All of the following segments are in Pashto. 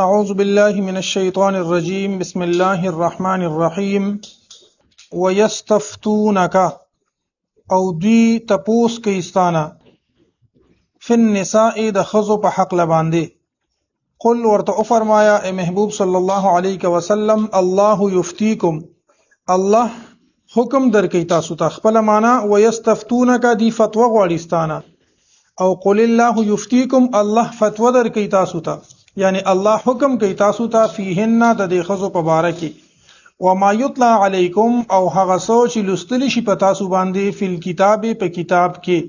أعوذ بالله من الشيطان الرجيم بسم الله الرحمن الرحيم ويستفتونك او دوی تپوس کیستانا فی النساء د خزو په حق لباندې قل ورته فرمایا اے محبوب صلی الله علیه وسلم الله یفتیکم الله حکم درکې تاسو ته خپل معنا ويستفتونك دی فتوا غواړي او قل الله یفتیکم الله فتوا درکې تاسو ته یعنی الله حکم کوي تاسو ته فیهن د دې خزو په باره کې وما یطلع علیکم او هغه سوچ لستل شي په تاسو باندې فل کتاب په کتاب کې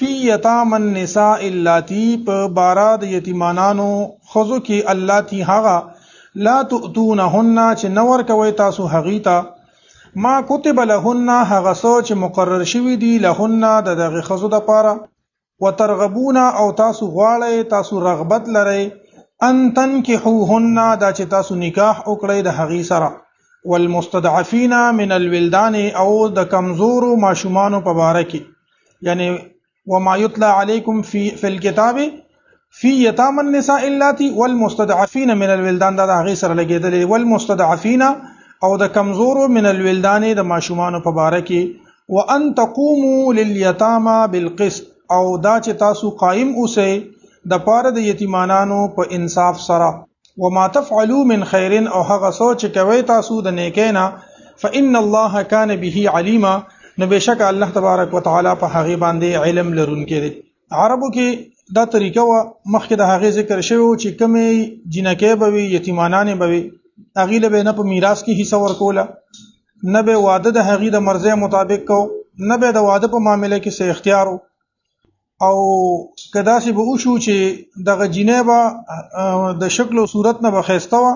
فی یتام النساء اللاتی په بارا د یتیمانانو خزو کې اللاتی هغه لا تؤتونهن چې نور کوي تاسو هغیتا ما کتب لهن هغه سوچ مقرر شوی دی لهن د دغه خزو د پاره وترغبون او تاسو غواړئ تاسو رغبت لرئ ان تنکحوهن دا چې تاسو نکاح وکړئ د هغې سره والمستضعفین من الولدان او د کمزورو ماشومانو په باره کې یعنی وما یتلا علیکم فی الکتاب فی یتام النساء اللاتی والمستضعفین من الولدان دا د هغې سره لګېدلې والمستضعفین او د کمزورو من الولدان د ماشومانو په باره کې وان تقوموا للیتامى بالقسط او دا چې تاسو قائم اوسئ د پاره د یتیمانانو په انصاف سره وما تفعلوا من خیر او هغه سوچ کوي تاسو د نیکینا فإن الله كان به عليما نو بشک الله تبارک وتعالى په هغه باندې علم لرونکی دی عربو کې دا طریقه و مخکې د هغه ذکر شوی چې کومې جنکې بوي یتیمانان بوي هغه له نه په میراث کې حصہ ورکوله نه به واده د هغه د مرزه مطابق کو نه به د واده په معاملې کې څه اختیار او کدا سی به وشو چې دغه جنیبه د شکل او صورت نه بخښتا و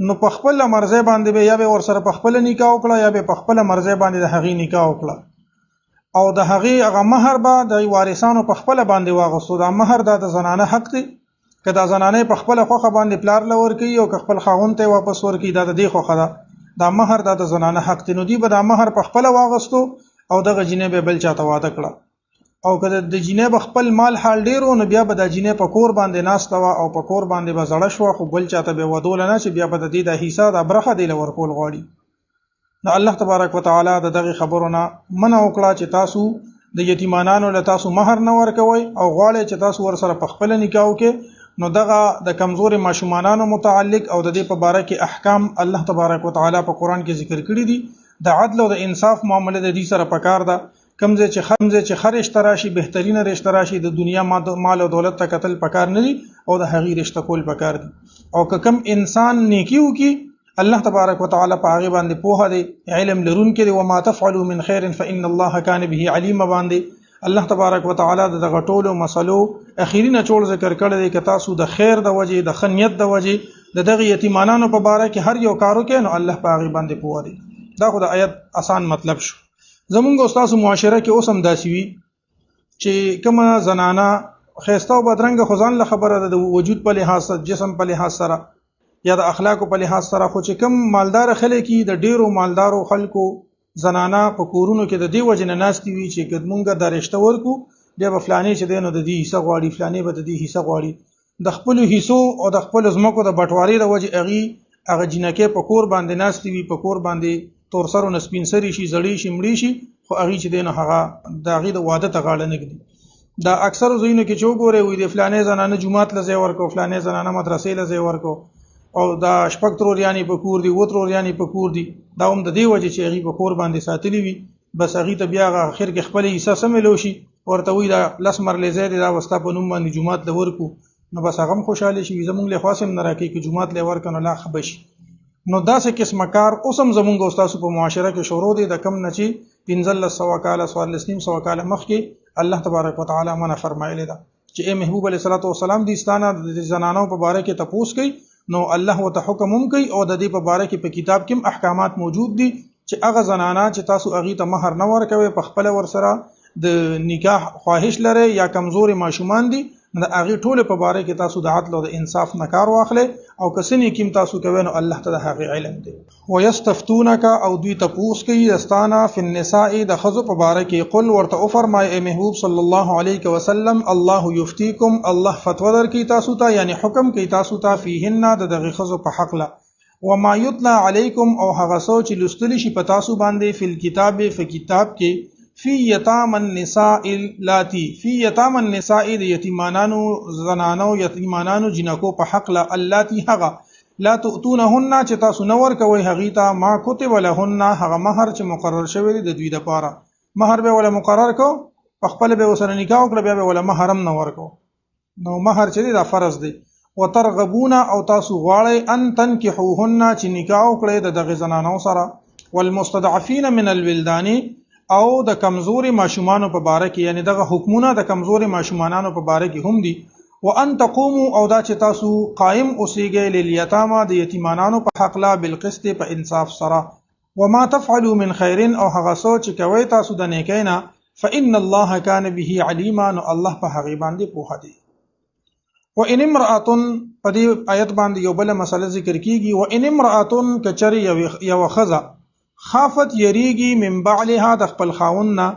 نو په خپل مرزه باندې به یا به ور سره په خپل نکاح وکړه یا به په خپل مرزه باندې د هغې نکاح وکړه او د هغې هغه مہر به د وارثانو په خپل باندې واغستو دا مہر د زنانه حق دی کدا زنانه په خپل خوخه باندې پلار لور کوي او که خپل خاوند ته واپس ورکړي دا د دې خوخه ده دا مہر د زنانه حق دی نو دی به دا مہر په خپل واغستو او دغه جنیبه بل چاته واده کړه او کله د جنیب خپل مال حال ډیرو نو بیا به د جنیب په کور باندې ناستوا او په کور باندې به زړه شو خو بل چاته به ودول نه چې بیا به د دې د حصہ د برخه دی لور کول غواړي نو الله تبارک وتعالى د دغه خبرونه منع وکړه چې تاسو د یتیمانانو له تاسو مہر نه ورکوي او غواړي چې تاسو ور سره په خپل نکاح وکړي نو دغه د کمزوري ماشومانانو متعلق او د دې په باره کې احکام الله تبارک وتعالى په قران کې ذکر کړی دي د عدل او د انصاف معاملې د دې سره پکار ده کمزه چې خرج تراشي بهترینه رشتہ راشي د دنیا مال او دولت ته قتل پکار نه دي او د هغې رشتہ کول پکار دي او کم انسان نیکیو کی الله تبارک وتعالى په هغه باندې پوها دی علم لرونکي دی وما تفعلوا من خير فإن الله كان به عليما باندې الله تبارک وتعالى د غټولو مسلو اخیرینه چول ذکر کړی دی که تاسو د خیر د وجه د خنیت د وجه د دغه یتیمانانو په باره کې هر یو کارو کې نو الله په هغه باندې پوها دی دا خو د آیت آسان مطلب شو زمونږ استاد معاشره کې اوس هم داسې وي چې کومه زنانه خیسته او بدرنګه خزان له خبره ده د وجود په لحاظ جسم په لحاظ سره یا د اخلاق په لحاظ سره خو چې کوم مالدار خلک د ډیرو مالدارو خلکو زنانه په کورونو کې د دې وجه نه ناستې وي چې کدمونګه د رشتہ ورکو بیا به فلانې چې دی نو د دې حصہ غواړي فلانې به د دې حصہ غواړي د خپلو حصو او د خپل ځمکو د بټوارۍ د وجې هغه جنکې په کور باندې ناستې وي په کور باندې تور سر او سپین سری شي زړی شي مړی شي خو هغه چې دین هغه د هغې د واده ته غاړه نه ږدي دا اکثر زوینو کې چې وګورئ وایي د فلانې زنانه جومات له ځای ورکو فلانې زنانه مدرسې له ځای ورکو او دا شپږ تروریانې په کور دي اووه تروریانې په کور دي دا هم د دې وجې چې هغې په کور باندې ساتلي وي بس هغې ته بیا هغه اخر کې خپله حصه څه میلو شي ورته وایي دا لس مرلې ځای دی دا وستا په نوم باندې جومات له ورکو نو بس هغه هم خوشحاله شي زمونږ له خوا هم نه راکوي که جومات له ورکه نو لا ښه به شي نو داسې قسمه کار اوس هم زمونږ استاسو په معاشره کې شروع دی د کم نه چې 1500 کاله 1400 کاله مخکې الله تبارک وتعالى منع فرمایلی ده چې اے محبوب علیه الصلاۃ والسلام دې ستانه د زنانو په باره کې تپوس کوي نو الله وت حکم هم کوي او د دې په باره کې په کتاب کې احکامات موجود دي چې هغه زنانه چې تاسو هغې ته مہر نه ورکوي په خپل ور سره د نکاح خواهش لري یا کمزوري ماشومان دي د هغه ټول په باره کې تاسو د عدل او د انصاف نه کار واخلئ او کسنې کیم تاسو کوي نو الله ته د هغه علم دی. ويستفتونک او دوی تپوس کوي دستانه فی النساء د خذو په باره کې قل ورته او فرمای ای محبوب صلی الله علیه وسلم الله یفتیکم الله فتوا درکې تاسو ته یعنی حکم کوي تاسو ته فیهن د دغه خذو په حق له وما یتلا علیکم او هغه سوچ لستل شي په تاسو باندې فی الكتاب فی کتاب کې فی یتام النساء اللاتی فی یتام النساء د یتیمانانو زنانو یتیمانانو جنکو په حق لا اللاتی هغه لا تؤتونهن چې تاسو نور کوي هغه ته ما کتب لهن هغه مہر چې مقرر شوی د دوی لپاره مہر به ولا مقرر کو په خپل به وسره نکاح وکړه بیا به ولا محرم نور کو نو مہر چې دا فرض دی وترغبون او تاسو غواړئ ان تنکحوهن چې نکاح وکړئ د دغه زنانو سره والمستضعفین من الولدان او د کمزوري ماشومانو په باره کې یعنی دغه حکمونه د کمزوري ماشومانانو په باره کې هم دي وان تقوموا او دا چې تاسو قائم اوسئ لیلیتاما د یتیمانانو په حق لا بالقسط په انصاف سره وما تفعلوا من خير او هغه سوچ کوي تاسو د نیکینا فان الله كان به عليما نو الله په هغه باندې پوهه دی. وان امراه په دې آیت باندې یو بل مسله ذکر کیږي وان امراه کچری یو خزه خافت یریږي من بعلها د خپل خاوندنا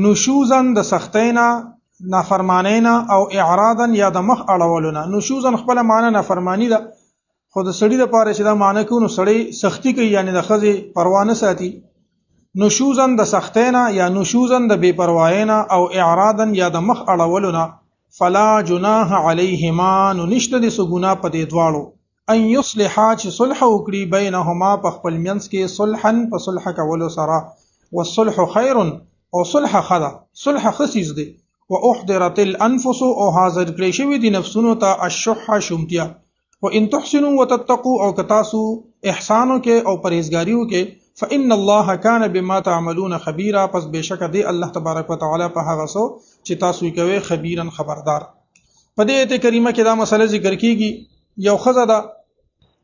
نشوزن د سختینا نافرمانینا او اعراضا یا د مخ اړولونه نشوزن خپل معنی نافرمانی ده خو د سړی د پاره چې دا معنی کو نو سړی سختی کوي یعنی د خزه پروا نه ساتي نشوزن د سختینا یا نشوزن د بے پروایینا او اعراضا یا د مخ اړولونه فلا جناح علیهما نو نشته د سګونا په دې دواړو ان یصلحا چې صلح وکړي بینهما په خپل منځ کې صلحا په صلح کولو سره والصلح خیر او صلح خدا صلح خسیز دی واحضرت الانفس او حاضر کړی شوی دي نفسونو ته الشح شمتیا وان تحسنوا وتتقوا او کتاسو احسانو کې او پرهیزګاریو کې فان الله کان بما تعملون خبيرا پس بشک دی الله تبارک وتعالى په هغه سو چې تاسو کوي خبيرا خبردار. په دې آیت کریمه کې دا مسله ذکر کیږي یو خزه ده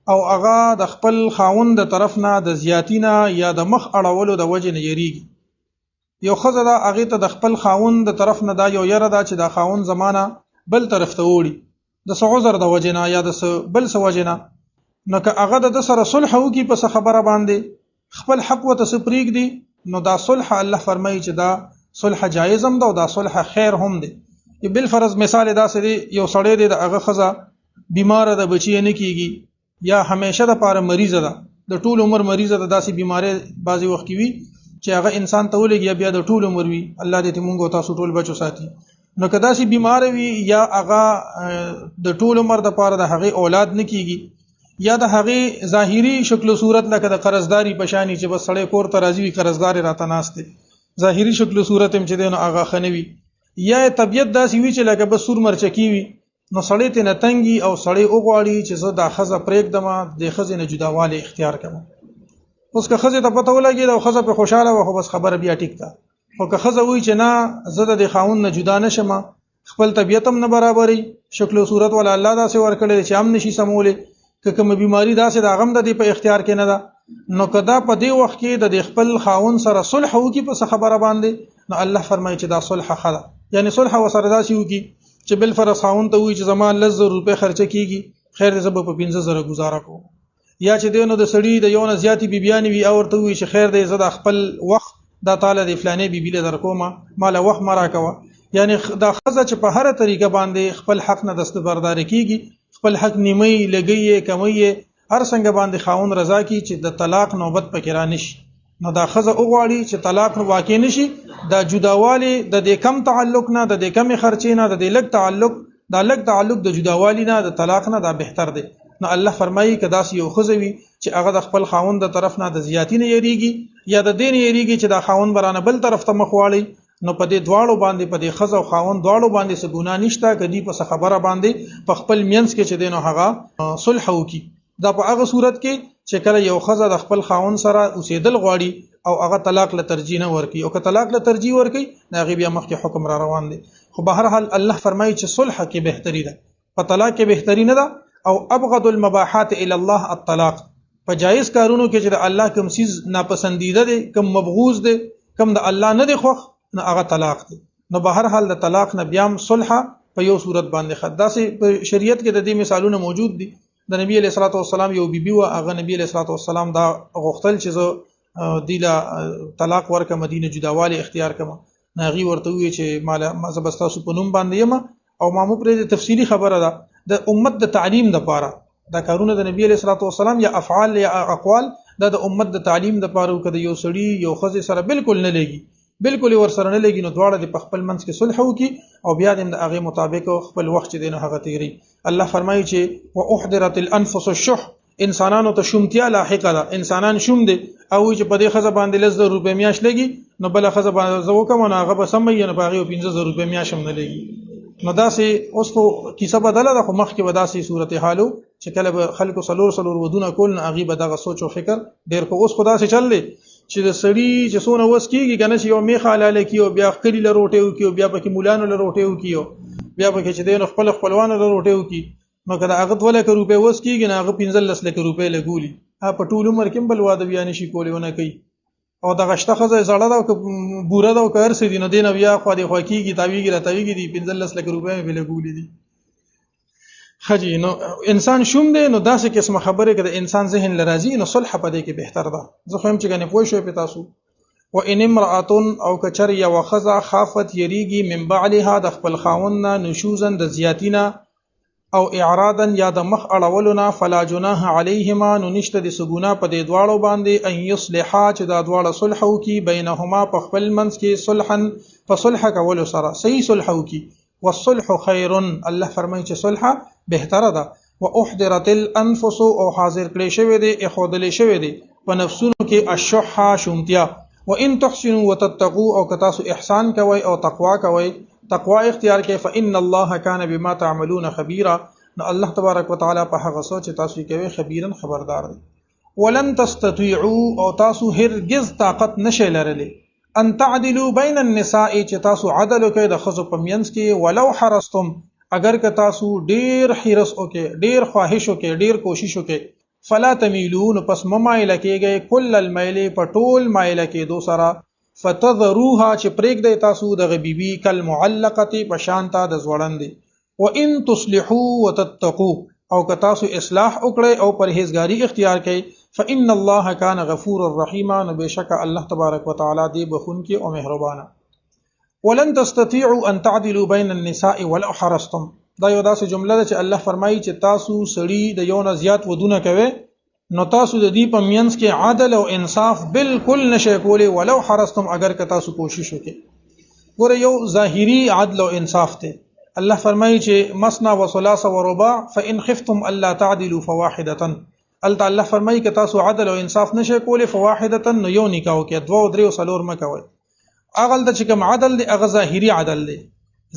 او هغه د خپل خاوند د طرف نه د زیاتینا یا د مخ اړولو د وجه نه یریږي یو خزه ده هغه ته د خپل خاوند د طرف نه دا یو یره ده چې د خاوند زمانہ بل طرف ته وړي د سعذر د وجه نه یا د بل څه وجه نه نو که هغه د سره صلح وکي په خبره باندې خپل حق وته سپریګ دي نو دا صلح الله فرمایي چې دا صلح جایز هم ده او دا صلح خیر هم دی. بل فرض مثال دا سړي یو سړی دی د هغه خزه بیمار ده بچی نه کیږي یا همیشه د پاره مریض ده د ټول عمر مریض ده داسې بیماری بعضی وخت کی وي چې هغه انسان ته ولګي بیا د ټول عمر وي الله دې موږ تاسو ټول بچو ساتي نو کدا سي بیمار وي یا هغه د ټول عمر د پاره د هغه اولاد نه کیږي یا د هغه ظاهري شکل او صورت لکه د قرضداري پشانی چې بس سړی کور ته راځي وي قرضدار راته ناشته ظاهري شکل او صورت هم چې دنه هغه خنوي یا طبيعت داسې وي چې لکه بس سور مرچکی وي نو سړی ته نتنګي او سړی وګواړي چې زه د خزه پرېږدم د خزه نه جداواله اختیار کوم اوس که خزه ته پته ولګي او خزه په خوشاله و خو بس خبره بیا ټیک ده او که خزه وای چې نه زه د خاوند نه جدا نشم خپل طبيعت هم نه برابرۍ شکل او صورت ول الله دا سه ور کړل چې هم نشي سمولې که کوم بیماری دا سه د غم د په اختیار کې نه ده نو کدا په دې وخت کې د خپل خاوند سره صلح وکي په خبره باندې نو الله فرمایي چې دا صلح خلا یعنی صلح وسره دا شي وکي چې بل فرض خاون ته وي چې زما 1000 روپے خرچه کیږي خیر دې زب په 15000 گزاره کوم یا چې دینو د سړی د یو نه زیاتی بیبیانی وی او ورته وي چې خیر دې زدا خپل وخت د تعالی د فلانه بیبی له درکوما مال وخت مرا کوه یعنی دا خزه چې په هر طریقه باندې خپل حق نه دستبردار کیږي خپل حق نیمه لګي کمی هر څنګه باندې خاون رضا کی چې د طلاق نوبت پکې را نشي نو دا خزه وغواړي چې طلاق نو واقع نشي دا جداوالی د دې کم تعلق نه د دې کم خرچې نه د دې لګ تعلق دا لګ تعلق د جداوالی نه د طلاق نه دا بهتر دی نو الله فرمایي کدا سی یو خزوي چې هغه د خپل خاوند د طرف نه د زیاتی نه یریږي یا د دین یریږي چې دا خاوند برانه بل طرف ته مخواړي نو په دې دواړو باندې په دې خزه او خاوند دواړو باندې څه ګناه نشته کدي په خبره باندې په خپل مینس کې چې دینو هغه صلح وکي دا په هغه صورت کې چې کله یو خزه د خپل خاوند سره اوسېدل غواړي او هغه طلاق له ترجیح نه ورکي او که طلاق له ترجیح ورکي دا غي بیا مخکې حکم را روان دي خو به هر حال الله فرمایي چې صلح کې بهتري ده په طلاق کې بهتري نه ده او ابغض المباحات الى الله الطلاق په جایز کارونو کې چې د الله کوم سیز ناپسندیده دي کوم مبغوض دي کوم د الله نه دي خوښ نه هغه طلاق دي نو به هر حال د طلاق نه بیا صلح په یو صورت باندې خد داسې په شریعت کې د دې مثالونه موجود دي د نبی علیہ الصلوۃ والسلام یو بیبي و هغه نبی علیہ الصلوۃ والسلام دا غوښتل چې زه دیلا طلاق ورکه مدینه جداواله اختیار کما ناغي ورته وی چې مال مزبستا سو پنوم باندې یم او مامو پر تفصیلی خبره ده د امت د تعلیم د پاره دا کارونه د نبی علیہ الصلوۃ والسلام یا افعال یا اقوال دا د امت د تعلیم د پاره کده یو سړی یو خزه سره بالکل نه لګي بالکل ور سره نه لګي نو دواړه د خپل منځ کې صلح وکي او بیا د هغه مطابق خپل وخت دین هغه تیری الله فرمایي چې واحضرت الانفس الشح انسانانو ته شومتیا لاحقه ده انسانان شوم دي او چې په دې خزه باندې لزر روپې میاش لګي نو بل خزه باندې زو کوم نه هغه به سمې نه باغي 15000 روپې میاش هم نه لګي نو داسې اوس خو کیسه بدله ده خو مخکې به داسې صورتحالو چې کله به خلکو سلور ودونه کول نه هغه به دغه سوچ او فکر ډیر کو اوس خدا سي چل دی چې د سړی چې سونه وس کیږي کنه چې یو میخه لاله کیو بیا خلی له روټیو کیو بیا پکې مولانو له روټیو کیو بیا پکې چې دین خپل خپلوانو له روټیو کی نو کله هغه ولې ک روپې وس کیږي نه هغه 15 لک روپې لګولي په ټول عمر کې بل واده بیا نشي کولونه کوي او دغه شته خزه زړه دا او بوره دا او کار سي دي نو دین بیا خو دې خو کیږي تاویږي را تاویږي دي 15 لک روپې به لګولي دي خجی نو انسان شوم دی نو داسې قسمه خبره کده انسان ذهن لرازي نو صلح پدې کې بهتر ده زه هم چې غنې پوه شو په تاسو و ان امراه او کچر یا وخذا خافت یریږي من بعلها د خپل خاوند نشوزن د زیاتینا او اعراضا یا د مخ اړولنا فلا جناح علیهما نو نشته د سګونا په دې دواړو باندې ان یصلحا چې دا دواړه صلح وکي بینهما په خپل منځ کې صلحا فصلح کول سره صحیح صلح وکي والصلح خير الله فرمایي چې صلح بهتره ده واحضرت الانفس او حاضر کړي شوی دی اخودل شوی دی په نفسونو کې الشح شومتیا وان تحسنوا وتتقوا او کتاسو احسان کوي او تقوا کوي تقوا اختیار کوي فان الله كان بما تعملون خبيرا نو الله تبارک وتعالى په هغه سوچ تاسو کوي خبيرن خبردار دی ولن تستطيعوا او تاسو هرگز طاقت نشئ لرلی ان تعدلوا بين النساء چې تاسو عدل کوي د خزو په مینس کې ولو حرستم اگر که تاسو ډیر حرس وکي ډیر خواهش وکي ډیر کوشش وکي فلا تميلون پس ممایل کېږي کل الميل پټول مایل کې دو سرا فتذروها چې پرېګ دی تاسو د غبيبي کل معلقه په شانتا د زوړندې وان تصلحوا وتتقوا او که تاسو اصلاح وکړي او پرهیزګاری اختیار کړئ فان الله كان غفور الرحیم نو بشک الله تبارک وتعالى دی بخون کې او مهربانه ولن تستطيعوا ان تعدلوا بين النساء ولو حرصتم دا یو داسې جمله ده چې الله فرمایي چې تاسو سړی د یو نه زیات ودونه کوي نو تاسو د دې په مینس کې عدل او انصاف بالکل نشئ کولی ولو حرصتم اگر که تاسو کوشش وکړي ګوره یو ظاهری عدل او انصاف ته الله فرمایي چې مثنا وثلاث ورباع فان خفتم الا تعدلوا فواحده الله فرمایي چې تاسو عدل او انصاف نشئ کولی فواحده نو یو نکاح کې دوه او درې او څلور مکوئ اغل د چې کوم عدل دی هغه ظاهری عدل دی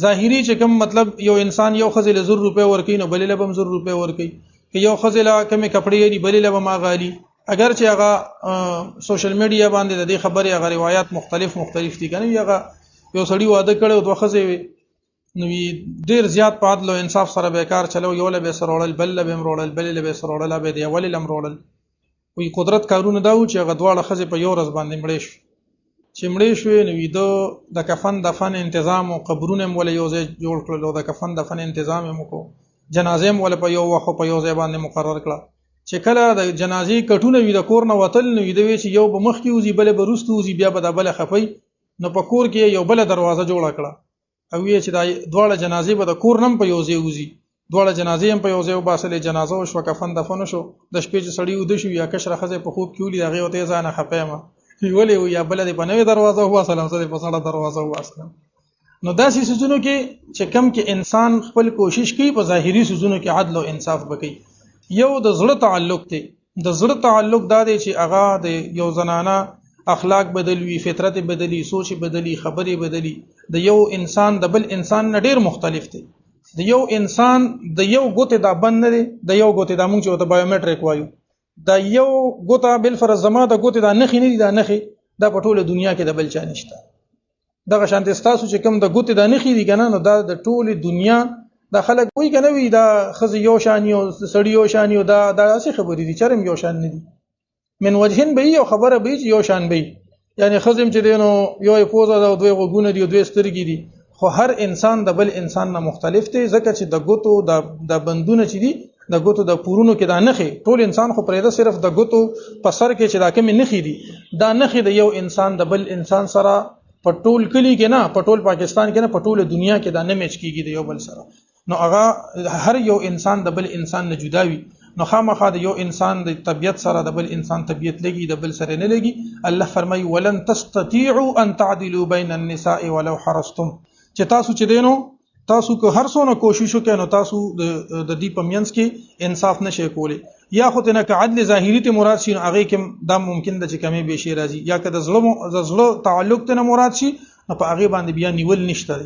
ظاهری چې کوم مطلب یو انسان یو خزل 100 روپے ورکې نو بلې لبم 100 روپے ورکې که یو خزل کمه کپڑے دی بلې لبم غالي اگر چې هغه سوشل میډیا باندې د دې خبرې هغه روایت مختلف دي کنه هغه یو سړی واده کړو دوه خزې نو ډیر زیات په عدل او انصاف سره بیکار چلو یو له به سرول بل له به مرول بل له به سرول به دی ول لم رول وی قدرت کارونه دا و چې هغه دواړه خزې په یو ورځ باندې مړې شو چې مړې شوې نو ویدو د کفن دفن تنظیم او قبرونه مول یو ځای جوړ کړل او د کفن دفن تنظیم مو جنازې مول په یو وخت په یو ځای باندې مقرر کړل چې کله د جنازې کټونه وی د کور نه وتل نو ویدوي چې یو به مخ کې وزي بل به روستو وزي بیا به د بل خفي نو په کور کې یو بل دروازه جوړ کړه او یې چې د دواړه جنازې به د کور نم په یو ځای وزي دواړه جنازې هم په یو ځای وباسلې جنازه او شو کفن دفن شو د شپې چې سړی ود شو یا کشر خزه په خوب کې ولي هغه وته ځانه خپېما ویولې یا بل دې په نوې دروازه هوا سلام سره په سړه دروازه هوا سلام نو داسې سوزونو کې چې کم کې انسان خپل کوشش کوي په ظاهري سوزونو کې عدل او انصاف وکړي یو د زړه تعلق دی د زړه تعلق دا دی چې هغه د یو زنانه اخلاق بدلوي فطرت بدلی سوچ بدلی خبرې بدلی د یو انسان د بل انسان نه ډیر مختلف دی د یو انسان د یو ګوتې دا بند نه دی د یو ګوتې دا مونږ چې ته بایومټریک وایو دا یو ګوته بل فرض زما د ګوتې دا نخې نه دي دا نخې دا په ټوله دنیا کې د بل چا نشته دغه شانت تاسو چې کوم د ګوتې دا نخې دي کنه نو دا د ټوله دنیا د خلک وایي کنه وی دا خزي یو شان یو سړی یو شان یو دا څه خبرې دي چرم یو شان نه دي من وجهن به یو خبره به یو شان به یعنی خزم چې دینو یو پوزه دا دوی غوګونه دي دوی سترګې دي خو هر انسان د بل انسان نه مختلف دی، ځکه چې د ګوتو د بندونه چې دي د ګوتو د پورونو کې دا نخې، ټول انسان خو پرېده صرف د ګوتو په سر کې چې دا کومې نخې دي دا نخې د یو انسان د بل انسان سره په ټول کلی کې نه، په ټول پاکستان کې نه، په ټول دنیا کې دا نه میچ کیږي د یو بل سره. نو هغه هر یو انسان د بل انسان نه جدا وي، نو خامخا د یو انسان د طبیعت سره د بل انسان طبیعت لګي، د بل سره نه لګي. الله فرمایي ولن تستطيعوا ان تعدلوا بين النساء ولو حرصتم، چې تاسو چې دینو تاسو که هر څونه کوشش وکړئ نو تاسو د دې پمینس کې انصاف نشئ کولی. یا خو تنه که عدل ظاهری ته مراد شي هغه کې دا ممکن ده چې کمی به شي راځي، یا که د زړه تعلق ته مراد شي نو په هغه باندې بیا نیول نشته،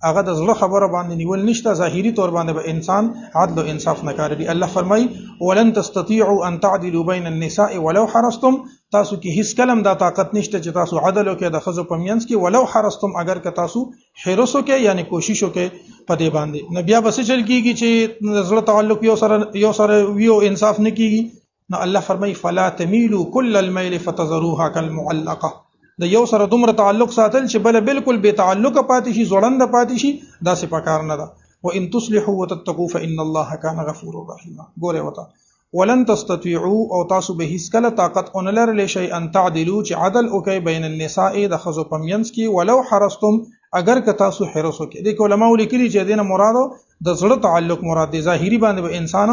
هغه د زړه خبره باندې نیول نشته، ظاهری طور باندې به انسان عدل او انصاف نه کوي. الله فرمای ولن تستطيعوا ان تعدلوا بين النساء ولو حرصتم، تاسو کې هیڅ کلم دا طاقت نشته چې تاسو عدل وکړئ د ښځو په منځ کې، ولو حرصتم اگر که تاسو حرص وکړئ یعنی کوشش وکړئ په دې باندې. نو بیا بس چل کیږي چې زړه تعلق یو سره ویو انصاف نه کیږي. نو الله فرمای فلا تميلوا كل الميل فتذروها كالمعلقه، د یو سره دومره تعلق ساتل چې بل بالکل بے تعلق پاتې شي، زوړند پاتې شي، دا څه پکار نه ده. وان تصلحوا وتتقوا فان الله كان غفورا رحيما. ګوره وتا ولن تستطيعوا او تاسو به هیڅ کله طاقت اون لرلی شي ان تعدلوا چې عدل وکي بین النساء د خزو پمینس کې ولو حرصتم اگر که تاسو حرص وکي. د علماء لیکلي چې دینه مراد د زړه تعلق مراد دی، ظاهری باندې به انسان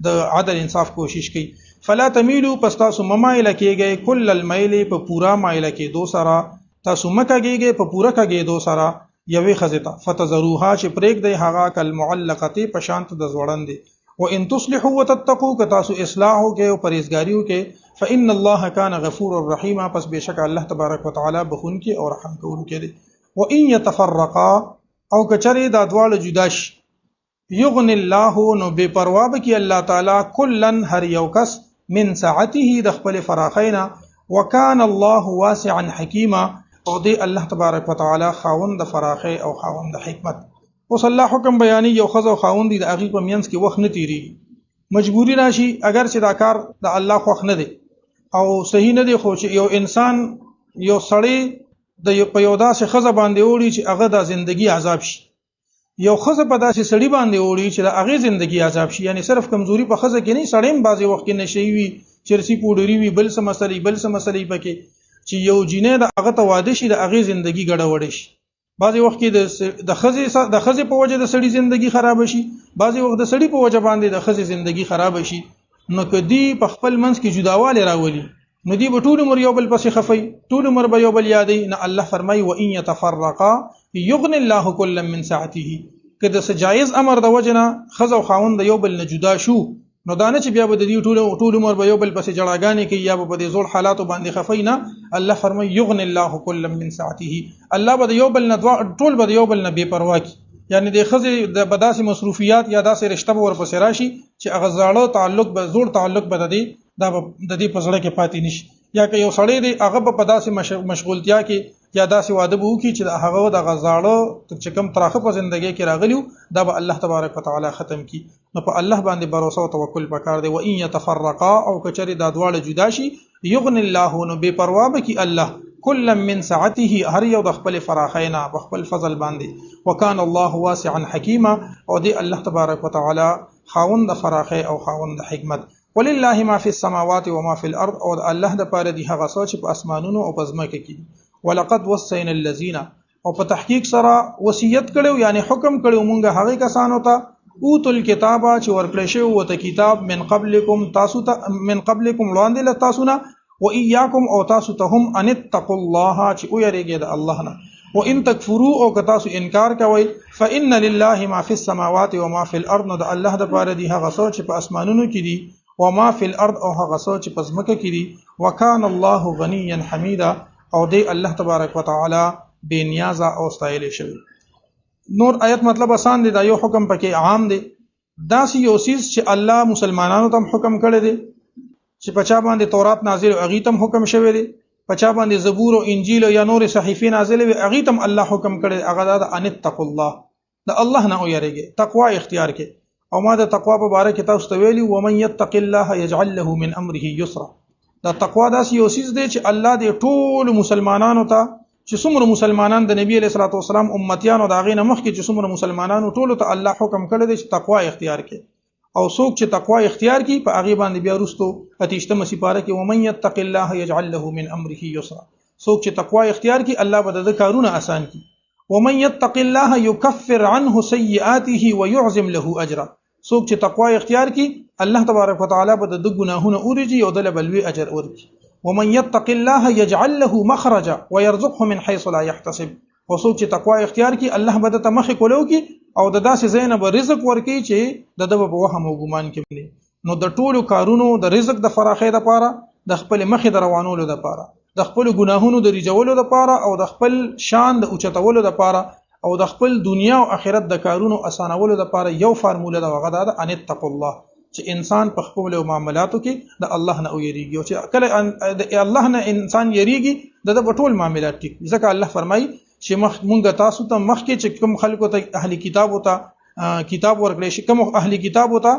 د عدل انصاف کوشش کوي. فلا تميلوا پس تاسو ممایل کېږئ کل المیل په پورا مایل کېدو سره، تاسو مکهږئ په پورا کېدو سره یوې ښځې ته، فتذروها چې پرېږدئ هغه کالمعلقه په شانت د زوړندې. وان تصلحوا وتتقوا که تاسو اصلاح وکړئ او پرهیزګاري وکړئ فان الله كان غفورا رحيما، پس بشک الله تبارک وتعالى بخونکی او رحم کوونکی دی. وان يتفرقا او کچری دا دواړه جدا شي یغني الله نو بے پروا بکی الله تعالی کلن هر یو کس من ساعته د خپل فراخینا، وکان الله واسعا حکیما او دی الله تبارک وتعالى خاوند فراخی او خاوند حکمت. اوس الله حکم بیانی یو خزو خاوند د اغي په مینس کې وخت نه تیری، مجبوری راشي اگر چې دا کار د الله خوښ نه دی او صحیح نه دی، خو چې یو انسان یو سړی د په یو داسې خزه باندې وړي چې هغه د ژوندۍ عذاب شي، یو خزه په داسې سړی باندې وړي چې د هغه ژوندۍ عذاب شي، یعنی صرف کمزوري په خزه کې نه، سړی بعضی وخت کې نشي وي، چرسي پوډری وي، بل څه مسلې پکې چې یو جنې د هغه ته واده شي د هغه ژوندۍ ګډوډ شي. بعضی وخت کې د خزه په وجه د سړی ژوندۍ خراب شي، بعضی وخت د سړی په وجه باندې د خزه ژوندۍ خراب شي. نو کدی په خپل منځ کې جداواله راولي نو دی به ټول عمر یو بل پسې خفي، ټول عمر به یو بل یادي. نه الله فرمای و ان يتفرقا یغني الله كل من سعته، کله چې جایز امر د وجنه خزه او خاوند یو بل نه جدا شو نو دانه چې بیا به د دې ټول عمر به یو بل پسې جړاګانې کوي یا به د زول حالات باندې خفي. نه الله فرمای یغني الله كل من سعته، الله به یو بل نه ټول به یو بل نه بے پروا کی، یعنی د خزه د بداسي مصروفیات یا داسې رشتہ ور پسې راشي چې هغه زړه تعلق به زوړ تعلق به د دې پسړه کې پاتې نشي، یا که یو سړی دی هغه په داسې مشغولتیا کې یا داسې واده به وکړي چې هغه د غزاړه چې کوم تراخه په ژوندۍ کې راغلیو دا به الله تبارک وتعالى ختم کی. نو په الله باندې باور او توکل پکار دی. و ان يتفرقا او کچری دا دواړه جدا شي یغني الله نو بے پروا بکی الله کل من سعته هر یو د خپل فراخینا په خپل فضل باندې. وکان الله واسعا حکیما او دی الله تبارک وتعالى خاوند فراخی او خاوند حکمت. ولله ما في السماوات وما في الارض او الله د پاره دی هغه څه چې په اسمانونو او په ځمکه کې. ولقد وصينا الذين او په تحقیق سره وصیت کړو یعنی حکم کړو مونږه هغه کسانو ته اوتل کتابه چې ورکړی شوی وته کتاب من قبلکم تاسو ته من قبلکم وړاندې له تاسو نه و ایاکم او تاسو ته هم ان اتقوا الله چې او یریږي د الله نه. و ان تکفروا او که تاسو انکار کوئ فان لله ما في السماوات وما في الارض نو د الله د پاره دی هغه څه چې په اسمانونو کې دي وما في الارض او هغه څه چې په ځمکه کې دي. وکان الله غنیا حمیدا او دی الله تبارک وتعالى بے نیاز او استایل شوی. نور آیت مطلب آسان دی، دا یو حکم پکې عام دی، دا سی یو سیز چې الله مسلمانانو ته حکم کړی دی چې پچا باندې تورات نازل او اغه تم حکم شوی دی، پچا باندې زبور او انجیل یا نور صحیفه نازل وي اغه تم الله حکم کړی هغه دا ان اتقوا الله د الله نه اوریږي، تقوا اختیار کې. او ما د تقوا په باره کې تاسو ته ویلي و من يتق الله يجعل له من امره يسرا. دا تقوا دا سی یو سیز دی چې الله دې ټول مسلمانانو ته چې څومره مسلمانان د نبی علیه الصلاۃ والسلام امتیان او دا غینه مخکې چې څومره مسلمانانو ټولو ته الله حکم کړی دی چې تقوا اختیار کړي او څوک چې تقوا اختیار کړي په هغه باندې بیا وروستو اتیشتمه سپاره کې ومن یتق الله یجعل له من امره یسرا څوک چې تقوا اختیار کړي الله به د کارونه آسان کړي ومن یتق الله یکفر عنه سیئاته ويعظم له اجرا څوک چې تقوا اختیار کړي الله تبارک وتعالى به د ګناهونو اوريږي او د بلوي اجر ورکړي ومن يتق الله يجعل له مخرجا ويرزقه من حيث لا يحتسب وڅوک چې تقوا اختیار کړي الله به د مخې کولو کی او د داسې زینب رزق ورکړي چې د په وهم او ګمان کې نو د ټولو کارونو د رزق د فراخې لپاره د خپل مخې د روانولو لپاره د خپل ګناهونو د ریجولو لپاره او د خپل شان د اوچتولو لپاره او د خپل دنیا او آخرت د کارونو اسانولو لپاره یو فارموله د وغدا د ان اتقوا الله چې انسان په خپل معاملاتو کې د الله نه ویریږي او چې کله د الله نه انسان یریږي د ټول معاملات ټیک ځکه الله فرمایي چې مونږ تاسو ته مخکې چې کوم خلکو ته اهلی کتاب وتا کتاب ورکړي شي کوم اهلی کتاب وتا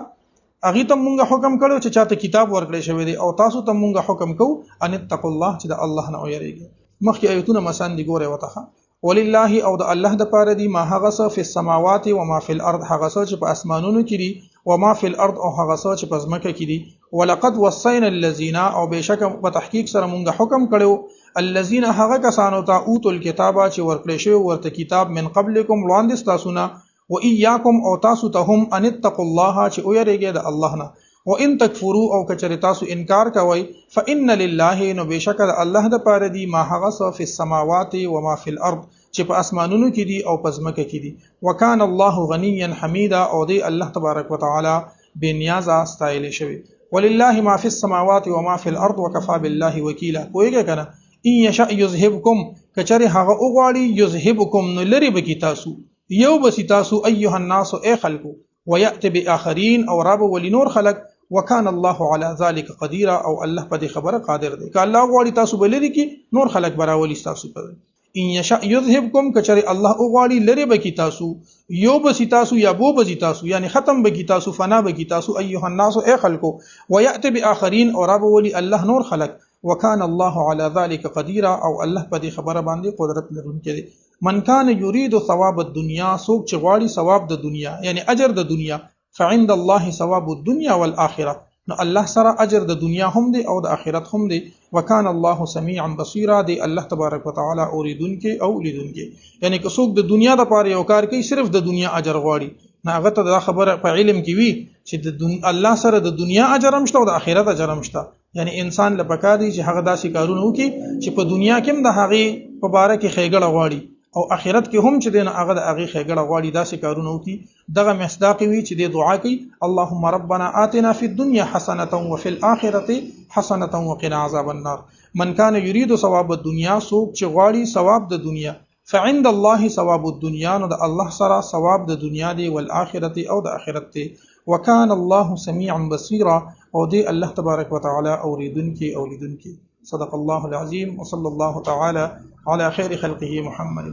هغه ته مونږ حکم کړو چې چاته کتاب ورکړي شوی دی او تاسو ته مونږ حکم کوو ان اتقوا الله چې د الله نه ویریږي مخکې آیتونه مثلا دی ګوره وته ولله او د الله د پاره دی ما هغه څه په السماوات او ما فی الارض هغه څه چې په اسمانونو کې دي او ما فی الارض او هغه څه چې په ځمکه کې دي ولقد وصینا الذین او بشک په تحقیق سره مونږ حکم کړو الذین هغه کسانو ته اوتل کتابه چې ورکړی شوی ورته کتاب من قبلکم وړاندې تاسو نه و ایاکم او تاسو ته هم ان اتقوا الله چې او یریږي د الله نه و ان تکفروا او کچره تاسو انکار کوئ فان لله نو بشک د الله د پاره دی ما هغه څه په السماوات و ما فی الارض چې په اسمانونو کې دي او په ځمکه کې دي وکانه الله غنیا حمیدا او دی الله تبارک وتعالى بنیاز استایل شوی ولله ما فی السماوات و ما فی الارض وکفى بالله وکیلا کویګه کنه ان یشاء یذهبکم کچره هغه اوغواړي یذهبکم نو لری بکی تاسو یو بسی تاسو ایها الناس ای خلقو ويأتي بآخرین او رب ولنور خلق وکان الله على ذلك قدیر او الله په دې خبره قادر دی که الله غواړي تاسو بلری کی نور خلق براولي تاسو پر ان یشاء یذهبکم کچره الله اوغواړي لری بکی تاسو یو بسی تاسو یا بو بسی تاسو یعنی ختم بکی تاسو فنا بکی تاسو ایها الناس ای خلقو ويأتي بآخرین او رب ولي الله نور خلق وکان الله على ذلك قدیر او الله په دې خبره باندې قدرت لرونکی دی من کان یرید ثواب الدنیا سوک چې غواړي ثواب د دنیا یعنی اجر د دنیا فعند الله ثواب الدنيا والآخرة نو الله سره اجر د دنیا هم دی او د آخرت هم دی وکان الله سميعا بصيرا دی الله تبارک وتعالى اوریدونکي او لیدونکي یعنی که څوک د دنیا د پاره یو کار کوي صرف د دنیا اجر غواړي نه هغه ته دا خبره په علم کې وي چې د الله سره د دنیا اجر هم شته او د آخرت اجر هم شته یعنی انسان لپاره دی چې هغه داسې کارونه وکړي چې په دنیا کې هم د هغه په باره کې خېګړه غواړي او آخرت کې هم چې دین هغه د هغه خېګړه غواړي داسې کارونه وکړي دغه مصداق وي چې د دعا کوي اللهم ربنا آتنا فی الدنيا حسنه وفي الاخره حسنه وقنا عذاب النار من كان يريد ثواب الدنيا سوک چې غواړي ثواب د دنیا فعند الله ثواب الدنيا نو د الله سره ثواب د دنیا دی والآخرت او د آخرت دی وكان الله سميعا بصيرا او دی الله تبارک وتعالى اوریدونکي او لیدونکي صدق الله العظیم وصلى الله تعالى على خير خلقه محمد